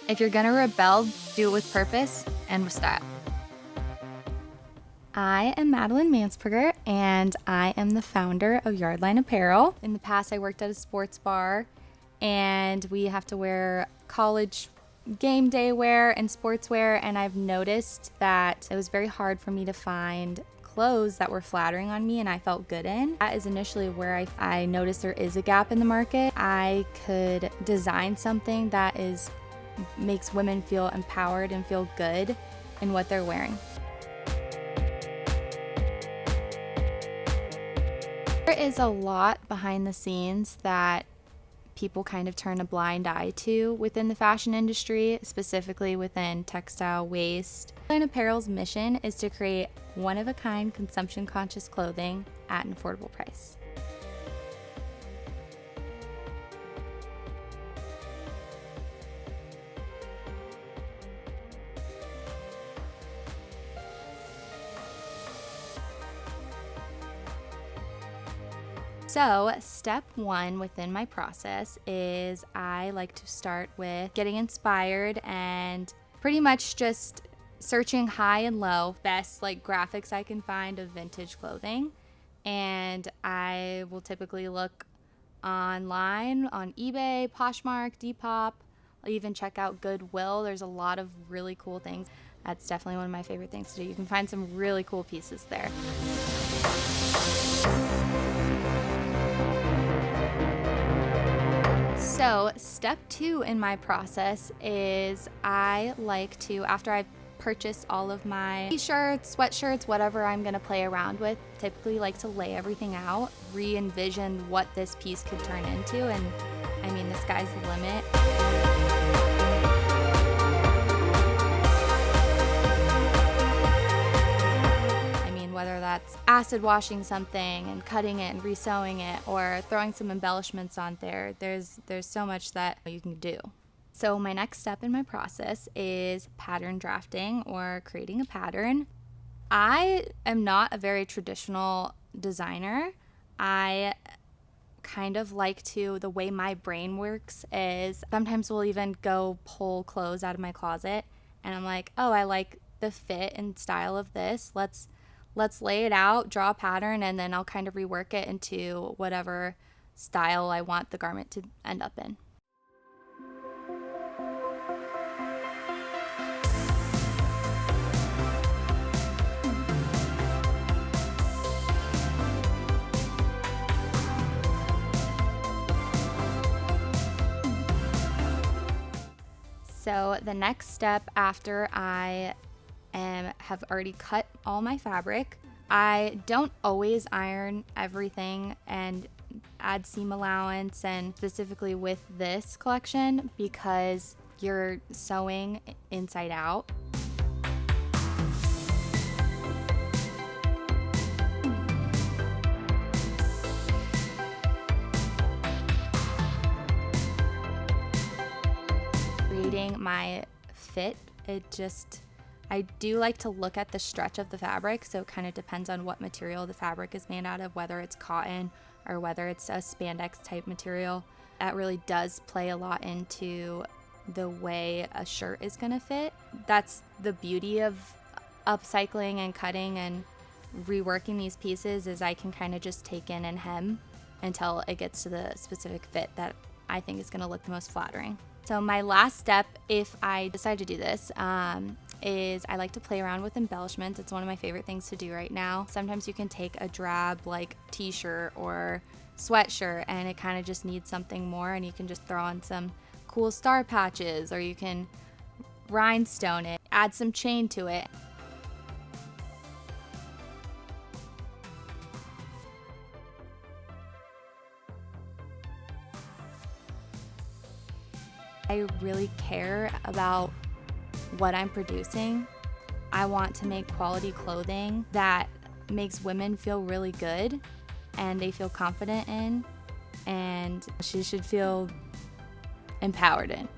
If you're gonna rebel, do it with purpose and with style. I am Madeline Mansperger, and I am the founder of Yardline Apparel. In the past, I worked at a sports bar, and we have to wear college game day wear and sportswear, and I've noticed that it was very hard for me to find clothes that were flattering on me and I felt good in. That is initially where I noticed there is a gap in the market. I could design something that makes women feel empowered and feel good in what they're wearing. There is a lot behind the scenes that people kind of turn a blind eye to within the fashion industry, specifically within textile waste. Yardline Apparel's mission is to create one-of-a-kind consumption-conscious clothing at an affordable price. So step one within my process is I like to start with getting inspired and pretty much just searching high and low, best graphics I can find of vintage clothing. And I will typically look online on eBay, Poshmark, Depop. I'll even check out Goodwill. There's a lot of really cool things. That's definitely one of my favorite things to do. You can find some really cool pieces there. So step two in my process is I like to, after I've purchased all of my t-shirts, sweatshirts, whatever I'm gonna play around with, typically like to lay everything out, re-envision what this piece could turn into, and I mean, the sky's the limit. Whether that's acid washing something and cutting it and resewing it, or throwing some embellishments on there, there's so much that you can do. So my next step in my process is pattern drafting, or creating a pattern. I am not a very traditional designer. I kind of like to, the way my brain works is sometimes we'll even go pull clothes out of my closet and I'm like, oh, I like the fit and style of this. Let's lay it out, draw a pattern, and then I'll kind of rework it into whatever style I want the garment to end up in. So the next step after I have already cut all my fabric, I don't always iron everything and add seam allowance, and specifically with this collection because you're sewing inside out. Creating my fit, I do like to look at the stretch of the fabric, so it kind of depends on what material the fabric is made out of, whether it's cotton or whether it's a spandex type material. That really does play a lot into the way a shirt is going to fit. That's the beauty of upcycling and cutting and reworking these pieces, is I can kind of just take in and hem until it gets to the specific fit that I think is going to look the most flattering. So my last step, if I decide to do this, is I like to play around with embellishments. It's one of my favorite things to do right now. Sometimes you can take a drab t-shirt or sweatshirt and it kind of just needs something more, and you can just throw on some cool star patches, or you can rhinestone it, add some chain to it. I really care about what I'm producing. I want to make quality clothing that makes women feel really good and they feel confident in, and she should feel empowered in.